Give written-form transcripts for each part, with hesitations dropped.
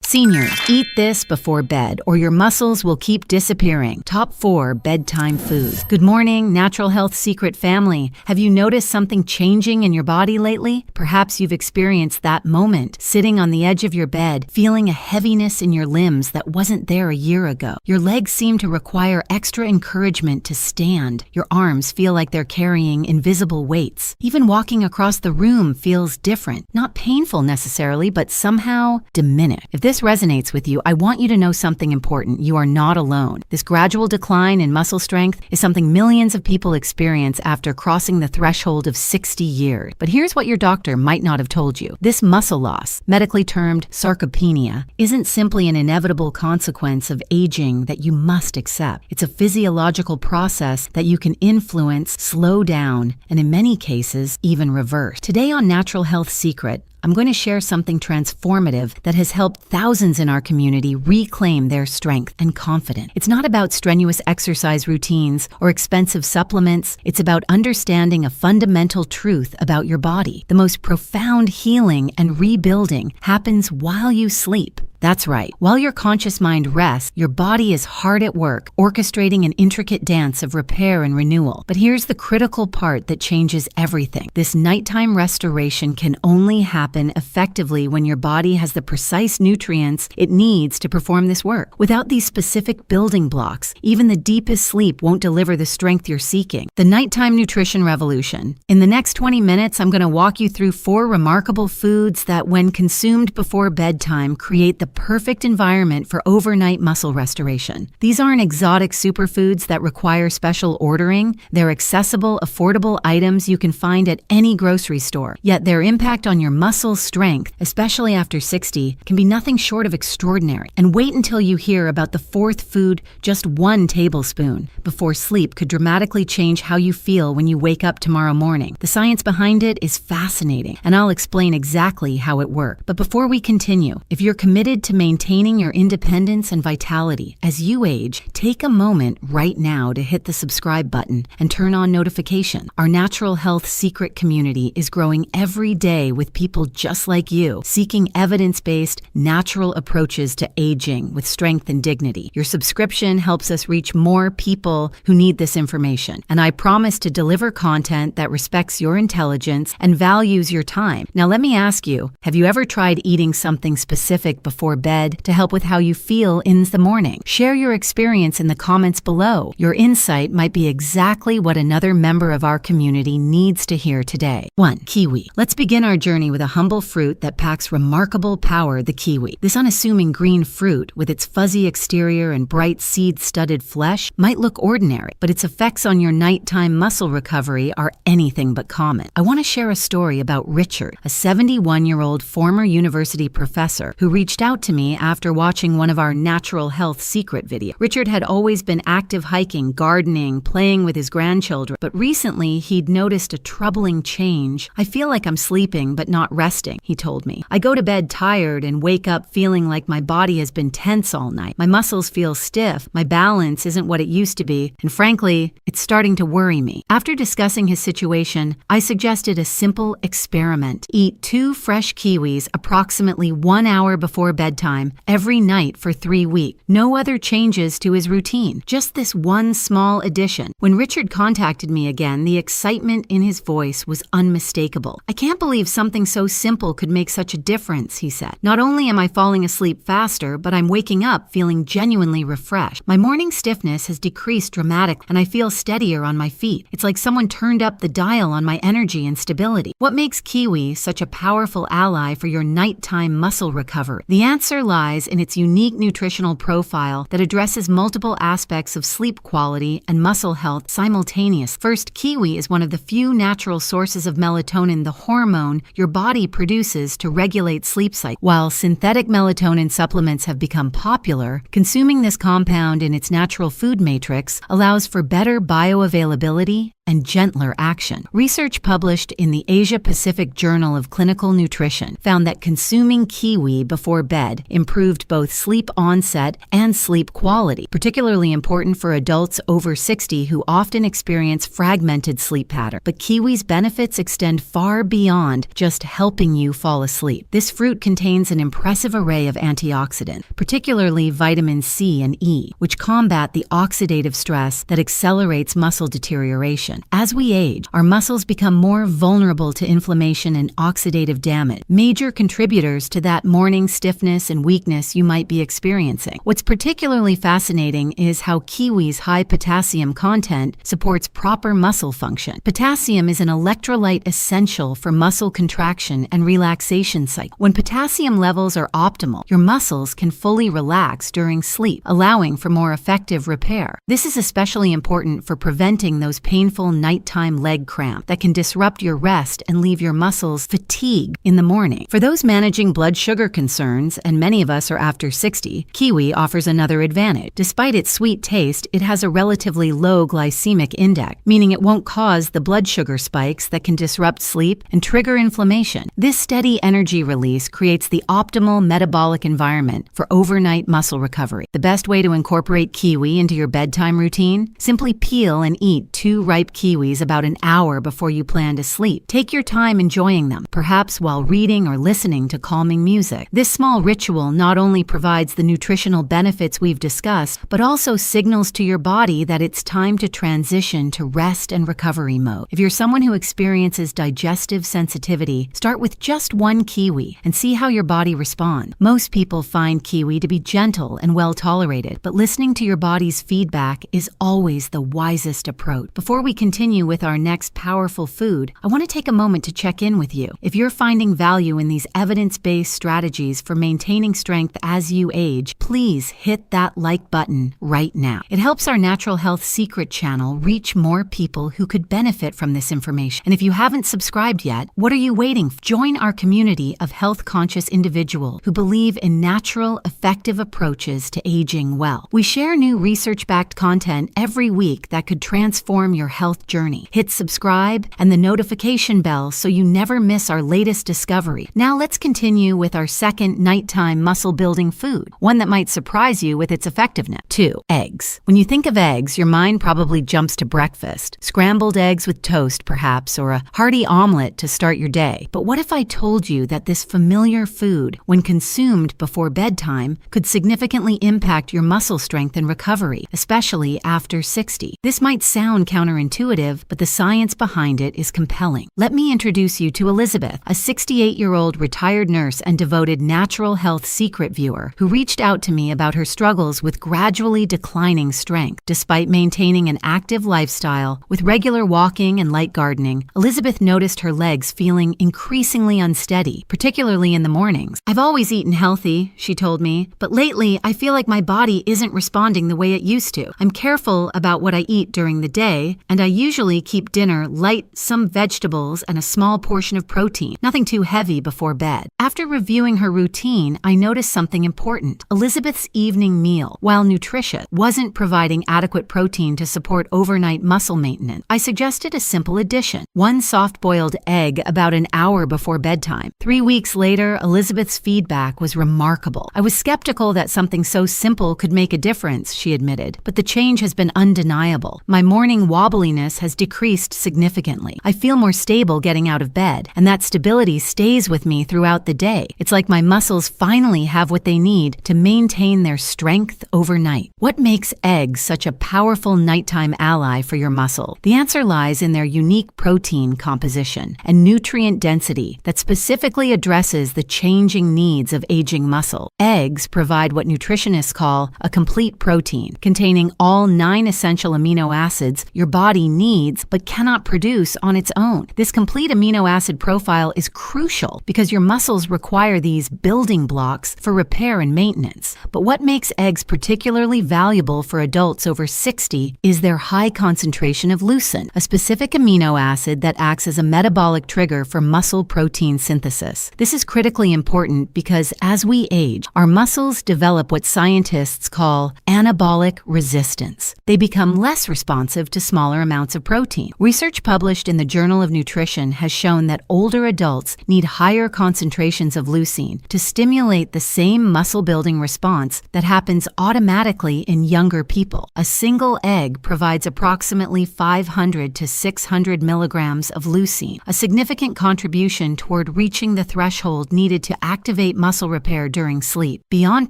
Seniors, eat this before bed or your muscles will keep disappearing. Top 4 bedtime foods. Good morning, Natural Health Secret family. Have you noticed something changing in your body lately? Perhaps you've experienced that moment, sitting on the edge of your bed, feeling a heaviness in your limbs that wasn't there a year ago. Your legs seem to require extra encouragement to stand. Your arms feel like they're carrying invisible weights. Even walking across the room feels different. Not painful necessarily, but somehow diminished. If this resonates with you, I want you to know something important. You are not alone. This gradual decline in muscle strength is something millions of people experience after crossing the threshold of 60 years. But here's what your doctor might not have told you. This muscle loss, medically termed sarcopenia, isn't simply an inevitable consequence of aging that you must accept. It's a physiological process that you can influence, slow down, and in many cases, even reverse. Today on Natural Health Secret, I'm going to share something transformative that has helped thousands in our community reclaim their strength and confidence. It's not about strenuous exercise routines or expensive supplements. It's about understanding a fundamental truth about your body. The most profound healing and rebuilding happens while you sleep. That's right. While your conscious mind rests, your body is hard at work, orchestrating an intricate dance of repair and renewal. But here's the critical part that changes everything. This nighttime restoration can only happen effectively when your body has the precise nutrients it needs to perform this work. Without these specific building blocks, even the deepest sleep won't deliver the strength you're seeking. The Nighttime Nutrition Revolution. In the next 20 minutes, I'm going to walk you through 4 remarkable foods that, when consumed before bedtime, create the perfect environment for overnight muscle restoration. These aren't exotic superfoods that require special ordering. They're accessible, affordable items you can find at any grocery store. Yet their impact on your muscle strength, especially after 60, can be nothing short of extraordinary. And wait until you hear about the 4th food, just 1 tablespoon before sleep could dramatically change how you feel when you wake up tomorrow morning. The science behind it is fascinating, and I'll explain exactly how it works. But before we continue, if you're committed to maintaining your independence and vitality as you age, take a moment right now to hit the subscribe button and turn on notifications. Our Natural Health Secret community is growing every day with people just like you, seeking evidence-based, natural approaches to aging with strength and dignity. Your subscription helps us reach more people who need this information, and I promise to deliver content that respects your intelligence and values your time. Now let me ask you, have you ever tried eating something specific before bed to help with how you feel in the morning? Share your experience in the comments below. Your insight might be exactly what another member of our community needs to hear today. 1. Kiwi. Let's begin our journey with a humble fruit that packs remarkable power, the kiwi. This unassuming green fruit, with its fuzzy exterior and bright seed-studded flesh, might look ordinary, but its effects on your nighttime muscle recovery are anything but common. I want to share a story about Richard, a 71-year-old former university professor who reached out to me after watching one of our Natural Health Secret videos. Richard had always been active hiking, gardening, playing with his grandchildren, but recently he'd noticed a troubling change. "I feel like I'm sleeping but not resting," he told me. "I go to bed tired and wake up feeling like my body has been tense all night. My muscles feel stiff, my balance isn't what it used to be, and frankly, it's starting to worry me." After discussing his situation, I suggested a simple experiment. Eat 2 fresh kiwis approximately 1 hour before bedtime every night for 3 weeks. No other changes to his routine, just this one small addition. When Richard contacted me again, the excitement in his voice was unmistakable. "I can't believe something so simple could make such a difference," he said. "Not only am I falling asleep faster, but I'm waking up feeling genuinely refreshed. My morning stiffness has decreased dramatically, and I feel steadier on my feet. It's like someone turned up the dial on my energy and stability." What makes kiwi such a powerful ally for your nighttime muscle recovery? The answer lies in its unique nutritional profile that addresses multiple aspects of sleep quality and muscle health simultaneously. First, kiwi is one of the few natural sources of melatonin, the hormone your body produces to regulate sleep cycles. While synthetic melatonin supplements have become popular, consuming this compound in its natural food matrix allows for better bioavailability and gentler action. Research published in the Asia-Pacific Journal of Clinical Nutrition found that consuming kiwi before bed improved both sleep onset and sleep quality, particularly important for adults over 60 who often experience fragmented sleep patterns. But kiwi's benefits extend far beyond just helping you fall asleep. This fruit contains an impressive array of antioxidants, particularly vitamin C and E, which combat the oxidative stress that accelerates muscle deterioration. As we age, our muscles become more vulnerable to inflammation and oxidative damage, major contributors to that morning stiffness and weakness you might be experiencing. What's particularly fascinating is how kiwi's high potassium content supports proper muscle function. Potassium is an electrolyte essential for muscle contraction and relaxation cycle. When potassium levels are optimal, your muscles can fully relax during sleep, allowing for more effective repair. This is especially important for preventing those painful nighttime leg cramps that can disrupt your rest and leave your muscles fatigued in the morning. For those managing blood sugar concerns, and many of us are after 60, kiwi offers another advantage. Despite its sweet taste, it has a relatively low glycemic index, meaning it won't cause the blood sugar spikes that can disrupt sleep and trigger inflammation. This steady energy release creates the optimal metabolic environment for overnight muscle recovery. The best way to incorporate kiwi into your bedtime routine? Simply peel and eat 2 ripe kiwis about an hour before you plan to sleep. Take your time enjoying them, perhaps while reading or listening to calming music. This small ritual not only provides the nutritional benefits we've discussed, but also signals to your body that it's time to transition to rest and recovery mode. If you're someone who experiences digestive sensitivity, start with just 1 kiwi and see how your body responds. Most people find kiwi to be gentle and well tolerated, but listening to your body's feedback is always the wisest approach. Before we continue with our next powerful food, I want to take a moment to check in with you. If you're finding value in these evidence-based strategies for maintaining strength as you age, please hit that like button right now. It helps our Natural Health Secret channel reach more people who could benefit from this information. And if you haven't subscribed yet, what are you waiting for? Join our community of health-conscious individuals who believe in natural, effective approaches to aging well. We share new research-backed content every week that could transform your health journey. Hit subscribe and the notification bell so you never miss our latest discovery. Now let's continue with our second nighttime muscle-building food, one that might surprise you with its effectiveness. 2. Eggs. When you think of eggs, your mind probably jumps to breakfast. Scrambled eggs with toast, perhaps, or a hearty omelet to start your day. But what if I told you that this familiar food, when consumed before bedtime, could significantly impact your muscle strength and recovery, especially after 60? This might sound counterintuitive, but the science behind it is compelling. Let me introduce you to Elizabeth, a 68-year-old retired nurse and devoted Natural Health Secret viewer who reached out to me about her struggles with gradually declining strength. Despite maintaining an active lifestyle with regular walking and light gardening, Elizabeth noticed her legs feeling increasingly unsteady, particularly in the mornings. "I've always eaten healthy," she told me, "but lately I feel like my body isn't responding the way it used to. I'm careful about what I eat during the day, and I usually keep dinner light, some vegetables, and a small portion of protein, nothing too heavy before bed." After reviewing her routine, I noticed something important. Elizabeth's evening meal, while nutritious, wasn't providing adequate protein to support overnight muscle maintenance. I suggested a simple addition: 1 soft-boiled egg about an hour before bedtime. 3 weeks later, Elizabeth's feedback was remarkable. "I was skeptical that something so simple could make a difference," she admitted, "but the change has been undeniable. My morning wobbliness has decreased significantly. I feel more stable getting out of bed, and that stability stays with me throughout the day. It's like my muscles finally have what they need to maintain their strength overnight." What makes eggs such a powerful nighttime ally for your muscle? The answer lies in their unique protein composition and nutrient density that specifically addresses the changing needs of aging muscle. Eggs provide what nutritionists call a complete protein, containing all 9 essential amino acids your body needs but cannot produce on its own. This complete amino acid profile is crucial because your muscles require these building blocks for repair and maintenance. But what makes eggs particularly valuable for adults over 60 is their high concentration of leucine, a specific amino acid that acts as a metabolic trigger for muscle protein synthesis. This is critically important because as we age, our muscles develop what scientists call anabolic resistance. They become less responsive to smaller amounts ounce of protein. Research published in the Journal of Nutrition has shown that older adults need higher concentrations of leucine to stimulate the same muscle-building response that happens automatically in younger people. A single egg provides approximately 500 to 600 milligrams of leucine, a significant contribution toward reaching the threshold needed to activate muscle repair during sleep. Beyond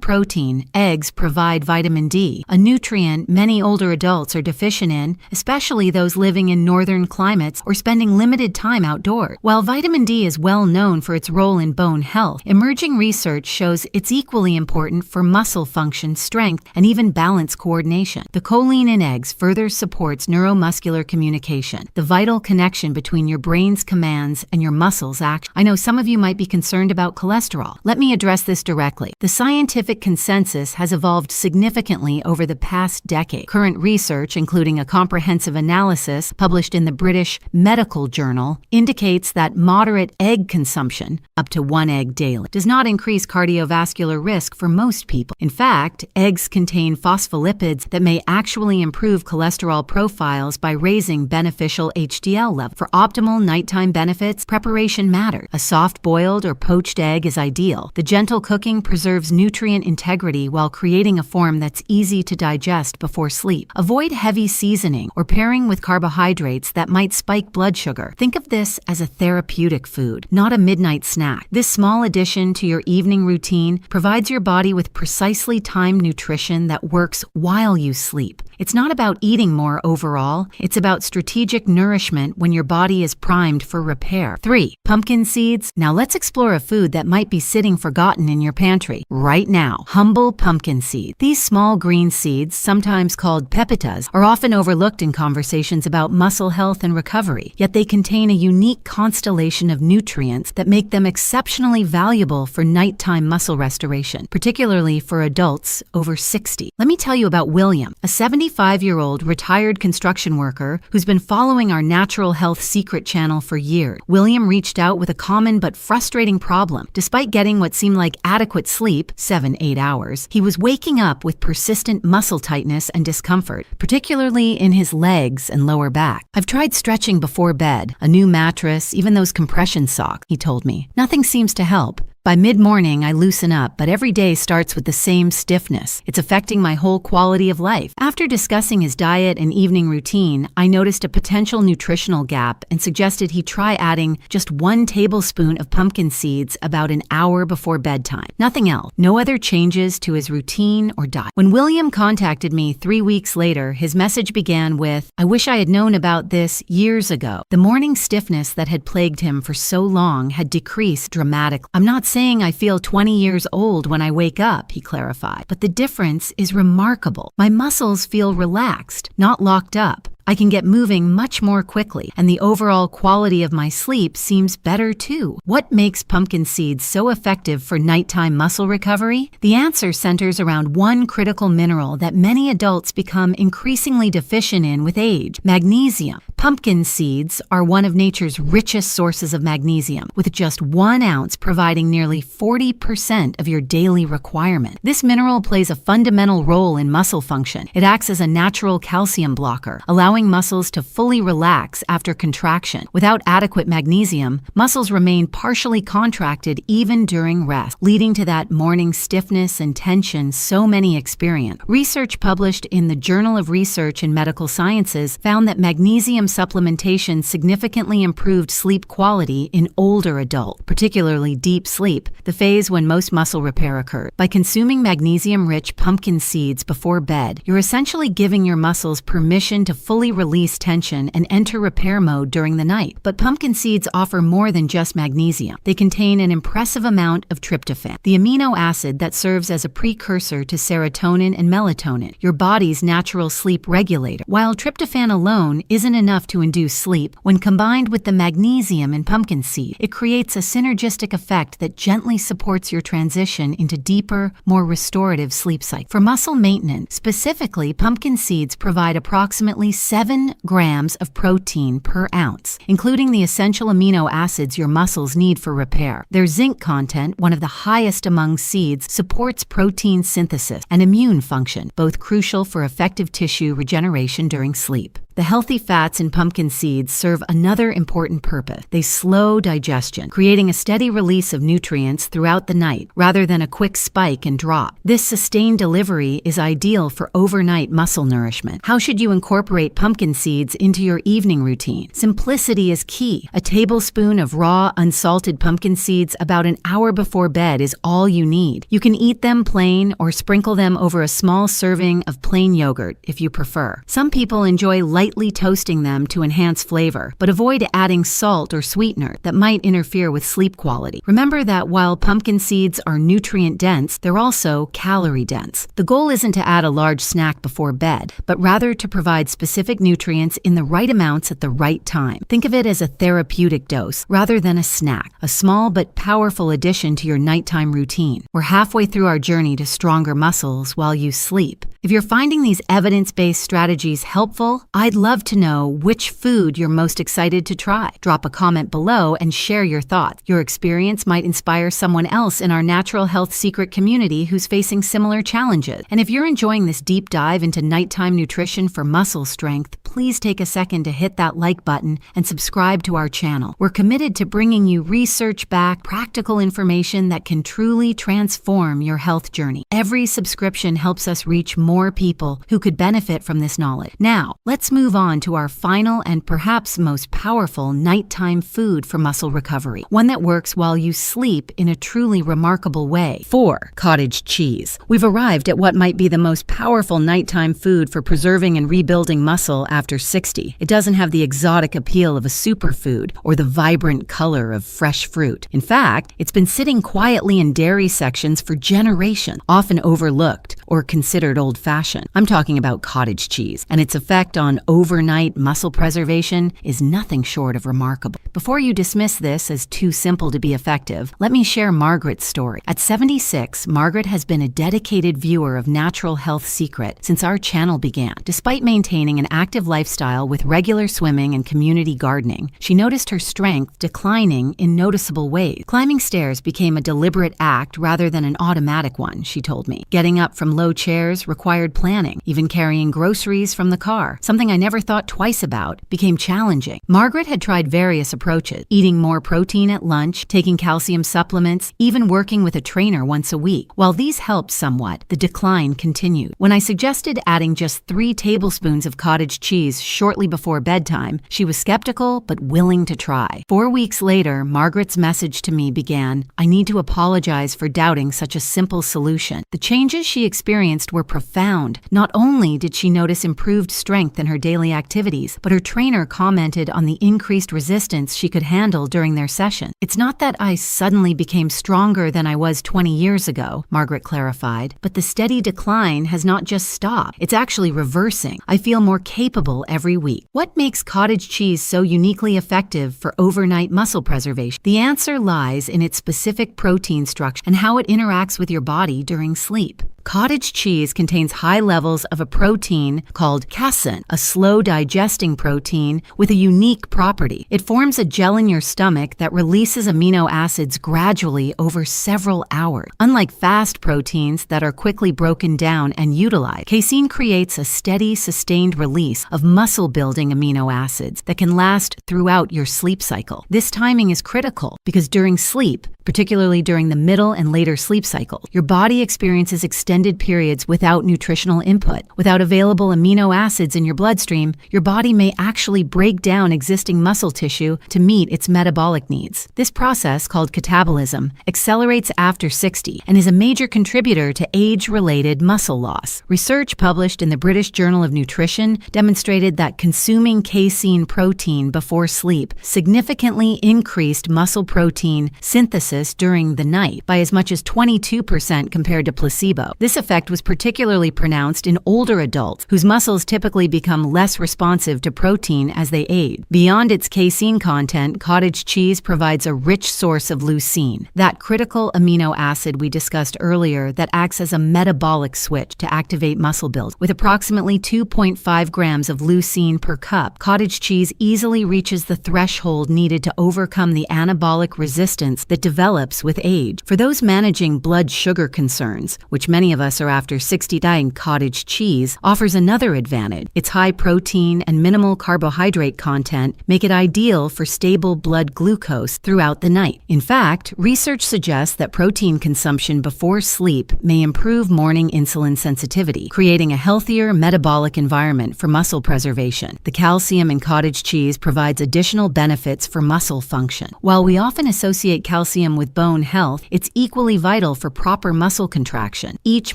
protein, eggs provide vitamin D, a nutrient many older adults are deficient in, especially those living in northern climates or spending limited time outdoors. While vitamin D is well known for its role in bone health, emerging research shows it's equally important for muscle function, strength, and even balance coordination. The choline in eggs further supports neuromuscular communication, the vital connection between your brain's commands and your muscles' action. I know some of you might be concerned about cholesterol. Let me address this directly. The scientific consensus has evolved significantly over the past decade. Current research, including a comprehensive analysis published in the British Medical Journal, indicates that moderate egg consumption, up to 1 egg daily, does not increase cardiovascular risk for most people. In fact, eggs contain phospholipids that may actually improve cholesterol profiles by raising beneficial HDL levels. For optimal nighttime benefits, preparation matters. A soft-boiled or poached egg is ideal. The gentle cooking preserves nutrient integrity while creating a form that's easy to digest before sleep. Avoid heavy seasoning or pairing with carbohydrates that might spike blood sugar. Think of this as a therapeutic food, not a midnight snack. This small addition to your evening routine provides your body with precisely timed nutrition that works while you sleep. It's not about eating more overall, it's about strategic nourishment when your body is primed for repair. 3. Pumpkin seeds. Now let's explore a food that might be sitting forgotten in your pantry right now. Humble pumpkin seeds. These small green seeds, sometimes called pepitas, are often overlooked in conversations about muscle health and recovery, yet they contain a unique constellation of nutrients that make them exceptionally valuable for nighttime muscle restoration, particularly for adults over 60. Let me tell you about William, a 75-year-old retired construction worker who's been following our Natural Health Secret channel for years. William reached out with a common but frustrating problem. Despite getting what seemed like adequate sleep, 7-8 hours, he was waking up with persistent muscle tightness and discomfort, particularly in his legs and lower back. I've tried stretching before bed, a new mattress, even those compression socks, he told me. Nothing seems to help. By mid-morning, I loosen up, but every day starts with the same stiffness. It's affecting my whole quality of life. After discussing his diet and evening routine, I noticed a potential nutritional gap and suggested he try adding just 1 tablespoon of pumpkin seeds about an hour before bedtime. Nothing else. No other changes to his routine or diet. When William contacted me 3 weeks later, his message began with, "I wish I had known about this years ago." The morning stiffness that had plagued him for so long had decreased dramatically. "I'm not saying I feel 20 years old when I wake up," he clarified, "but the difference is remarkable. My muscles feel relaxed, not locked up. I can get moving much more quickly, and the overall quality of my sleep seems better too." What makes pumpkin seeds so effective for nighttime muscle recovery? The answer centers around one critical mineral that many adults become increasingly deficient in with age: magnesium. Pumpkin seeds are one of nature's richest sources of magnesium, with just 1 ounce providing nearly 40% of your daily requirement. This mineral plays a fundamental role in muscle function. It acts as a natural calcium blocker, allowing muscles to fully relax after contraction. Without adequate magnesium, muscles remain partially contracted even during rest, leading to that morning stiffness and tension so many experience. Research published in the Journal of Research in Medical Sciences found that magnesium supplementation significantly improved sleep quality in older adults, particularly deep sleep, the phase when most muscle repair occurs. By consuming magnesium-rich pumpkin seeds before bed, you're essentially giving your muscles permission to fully release tension and enter repair mode during the night. But pumpkin seeds offer more than just magnesium. They contain an impressive amount of tryptophan, the amino acid that serves as a precursor to serotonin and melatonin, your body's natural sleep regulator. While tryptophan alone isn't enough to induce sleep, when combined with the magnesium in pumpkin seed, it creates a synergistic effect that gently supports your transition into deeper, more restorative sleep cycle. For muscle maintenance, specifically, pumpkin seeds provide approximately 7 grams of protein per ounce, including the essential amino acids your muscles need for repair. Their zinc content, one of the highest among seeds, supports protein synthesis and immune function, both crucial for effective tissue regeneration during sleep. The healthy fats in pumpkin seeds serve another important purpose. They slow digestion, creating a steady release of nutrients throughout the night rather than a quick spike and drop. This sustained delivery is ideal for overnight muscle nourishment. How should you incorporate pumpkin seeds into your evening routine? Simplicity is key. A tablespoon of raw, unsalted pumpkin seeds about an hour before bed is all you need. You can eat them plain or sprinkle them over a small serving of plain yogurt if you prefer. Some people enjoy lightly toasting them to enhance flavor, but avoid adding salt or sweetener that might interfere with sleep quality. Remember that while pumpkin seeds are nutrient-dense, they're also calorie-dense. The goal isn't to add a large snack before bed, but rather to provide specific nutrients in the right amounts at the right time. Think of it as a therapeutic dose rather than a snack, a small but powerful addition to your nighttime routine. We're halfway through our journey to stronger muscles while you sleep. If you're finding these evidence-based strategies helpful, I'd love to know which food you're most excited to try. Drop a comment below and share your thoughts. Your experience might inspire someone else in our natural health secret community who's facing similar challenges. And if you're enjoying this deep dive into nighttime nutrition for muscle strength, please take a second to hit that like button and subscribe to our channel. We're committed to bringing you research-backed, practical information that can truly transform your health journey. Every subscription helps us reach more people who could benefit from this knowledge. Now, let's move on to our final and perhaps most powerful nighttime food for muscle recovery, one that works while you sleep in a truly remarkable way. 4. Cottage cheese. We've arrived at what might be the most powerful nighttime food for preserving and rebuilding muscle after 60. It doesn't have the exotic appeal of a superfood or the vibrant color of fresh fruit. In fact, it's been sitting quietly in dairy sections for generations, often overlooked or considered old-fashioned. I'm talking about cottage cheese, and its effect on overnight muscle preservation is nothing short of remarkable. Before you dismiss this as too simple to be effective, let me share Margaret's story. At 76, Margaret has been a dedicated viewer of Natural Health Secret since our channel began. Despite maintaining an active lifestyle with regular swimming and community gardening, she noticed her strength declining in noticeable ways. Climbing stairs became a deliberate act rather than an automatic one, she told me. Getting up from low chairs required planning. Even carrying groceries from the car, something I never thought twice about, became challenging. Margaret had tried various approaches, eating more protein at lunch, taking calcium supplements, even working with a trainer once a week. While these helped somewhat, the decline continued. When I suggested adding just 3 tablespoons of cottage cheese shortly before bedtime, she was skeptical but willing to try. 4 weeks later, Margaret's message to me began, "I need to apologize for doubting such a simple solution." The changes she experienced were profound. Not only did she notice improved strength in her daily activities, but her trainer commented on the increased resistance she could handle during their session. "It's not that I suddenly became stronger than I was 20 years ago," Margaret clarified, "but the steady decline has not just stopped. It's actually reversing. I feel more capable every week." What makes cottage cheese so uniquely effective for overnight muscle preservation? The answer lies in its specific protein structure and how it interacts with your body during sleep. Cottage cheese contains high levels of a protein called casein, a slow-digesting protein with a unique property. It forms a gel in your stomach that releases amino acids gradually over several hours. Unlike fast proteins that are quickly broken down and utilized, casein creates a steady, sustained release of muscle-building amino acids that can last throughout your sleep cycle. This timing is critical because during sleep, particularly during the middle and later sleep cycle, your body experiences extended periods without nutritional input. Without available amino acids in your bloodstream, your body may actually break down existing muscle tissue to meet its metabolic needs. This process, called catabolism, accelerates after 60 and is a major contributor to age-related muscle loss. Research published in the British Journal of Nutrition demonstrated that consuming casein protein before sleep significantly increased muscle protein synthesis during the night by as much as 22% compared to placebo. This effect was particularly pronounced in older adults whose muscles typically become less responsive to protein as they age. Beyond its casein content, cottage cheese provides a rich source of leucine, that critical amino acid we discussed earlier that acts as a metabolic switch to activate muscle build. With approximately 2.5 grams of leucine per cup, cottage cheese easily reaches the threshold needed to overcome the anabolic resistance that develops develops with age. For those managing blood sugar concerns, which many of us are after 69, cottage cheese offers another advantage. Its high protein and minimal carbohydrate content make it ideal for stable blood glucose throughout the night. In fact, research suggests that protein consumption before sleep may improve morning insulin sensitivity, creating a healthier metabolic environment for muscle preservation. The calcium in cottage cheese provides additional benefits for muscle function. While we often associate calcium with bone health, it's equally vital for proper muscle contraction. Each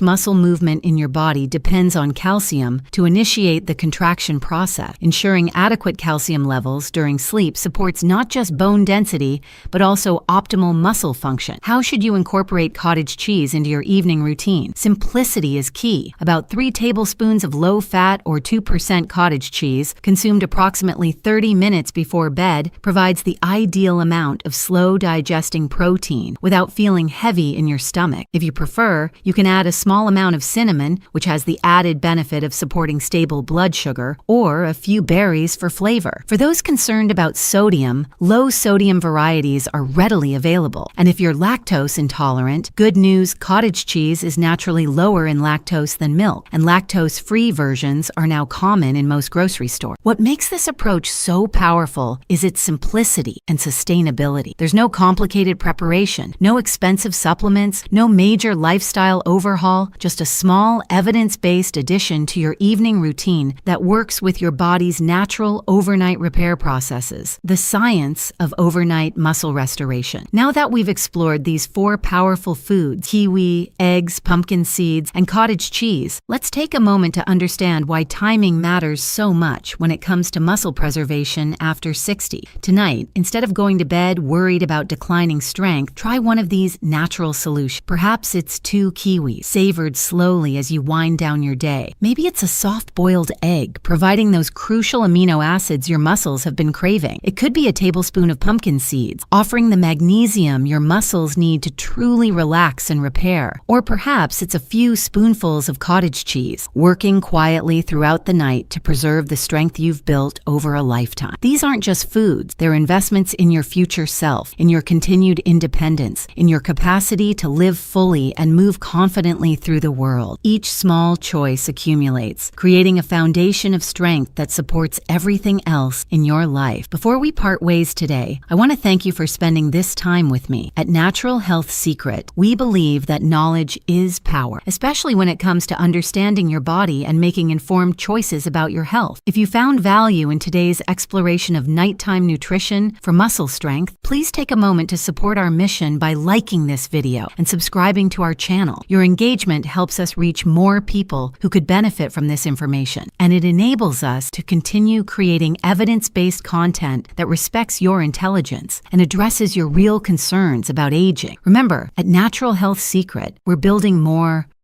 muscle movement in your body depends on calcium to initiate the contraction process. Ensuring adequate calcium levels during sleep supports not just bone density, but also optimal muscle function. How should you incorporate cottage cheese into your evening routine? Simplicity is key. About 3 tablespoons of low-fat or 2% cottage cheese, consumed approximately 30 minutes before bed, provides the ideal amount of slow-digesting protein without feeling heavy in your stomach. If you prefer, you can add a small amount of cinnamon, which has the added benefit of supporting stable blood sugar, or a few berries for flavor. For those concerned about sodium, low-sodium varieties are readily available. And if you're lactose intolerant, good news, cottage cheese is naturally lower in lactose than milk, and lactose-free versions are now common in most grocery stores. What makes this approach so powerful is its simplicity and sustainability. There's no complicated preparation, no expensive supplements, no major lifestyle overhaul, just a small, evidence-based addition to your evening routine that works with your body's natural overnight repair processes. The science of overnight muscle restoration. Now that we've explored these 4 powerful foods, kiwi, eggs, pumpkin seeds, and cottage cheese, let's take a moment to understand why timing matters so much when it comes to muscle preservation after 60. Tonight, instead of going to bed worried about declining strength, try one of these natural solutions. Perhaps it's 2 kiwis, savored slowly as you wind down your day. Maybe it's a soft-boiled egg, providing those crucial amino acids your muscles have been craving. It could be a tablespoon of pumpkin seeds, offering the magnesium your muscles need to truly relax and repair. Or perhaps it's a few spoonfuls of cottage cheese, working quietly throughout the night to preserve the strength you've built over a lifetime. These aren't just foods, they're investments in your future self, in your continued independence, in your capacity to live fully and move confidently through the world. Each small choice accumulates, creating a foundation of strength that supports everything else in your life. Before we part ways today, I want to thank you for spending this time with me. At Natural Health Secret, we believe that knowledge is power, especially when it comes to understanding your body and making informed choices about your health. If you found value in today's exploration of nighttime nutrition for muscle strength, please take a moment to support our mission by liking this video and subscribing to our channel. Your engagement helps us reach more people who could benefit from this information, and it enables us to continue creating evidence-based content that respects your intelligence and addresses your real concerns about aging. Remember, at Natural Health Secret, we're building more